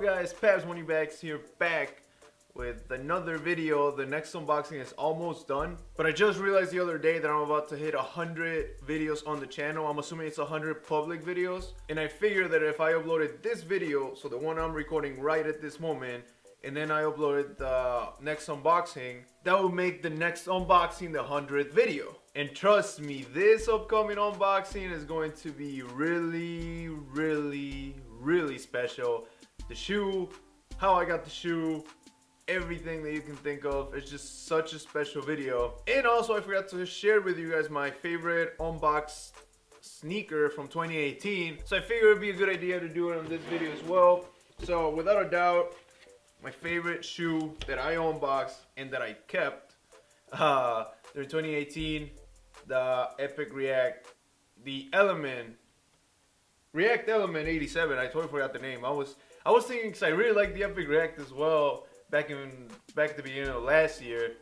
up guys, Pabs Money Bags here, back with another video. The next unboxing is almost done, but I just realized the other day that I'm about to hit 100 videos on the channel. I'm assuming it's 100 public videos, and I figured that if I uploaded this video, so the one I'm recording right at this moment, and then I uploaded the next unboxing, that would make the next unboxing the 100th video. And trust me, this upcoming unboxing is going to be really special. The shoe, how I got the shoe, everything that you can think of. It's just such a special video. And also I forgot to share with you guys my favorite unboxed sneaker from 2018. So I figured it would be a good idea to do it on this video as well. So without a doubt, my favorite shoe that I unboxed and that I kept during 2018, the Epic React, the React Element 87. I totally forgot the name. I was thinking, because I really like the Epic React as well back at the beginning of last year,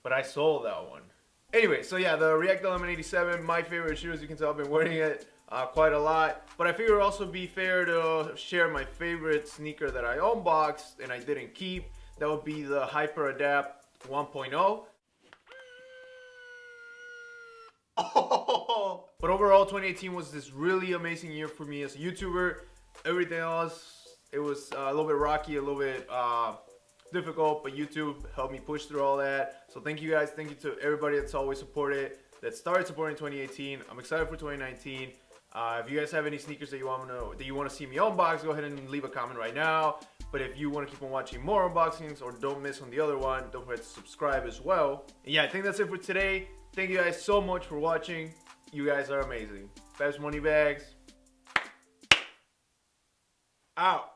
but I sold that one. Anyway, so yeah, the React Element 87, my favorite shoe. As you can tell, I've been wearing it quite a lot, but I figure it would also be fair to share my favorite sneaker that I unboxed and I didn't keep. That would be the Hyper Adapt 1.0. But overall, 2018 was this really amazing year for me as a YouTuber. Everything else, it was a little bit rocky, a little bit difficult, but YouTube helped me push through all that. So thank you guys. Thank you to everybody that's always supported, that started supporting 2018. I'm excited for 2019. If you guys have any sneakers that you want to see me unbox, go ahead and leave a comment right now. But if you want to keep on watching more unboxings or don't miss on the other one, don't forget to subscribe as well. And yeah, I think that's it for today. Thank you guys so much for watching. You guys are amazing. Pabs Money Bags out.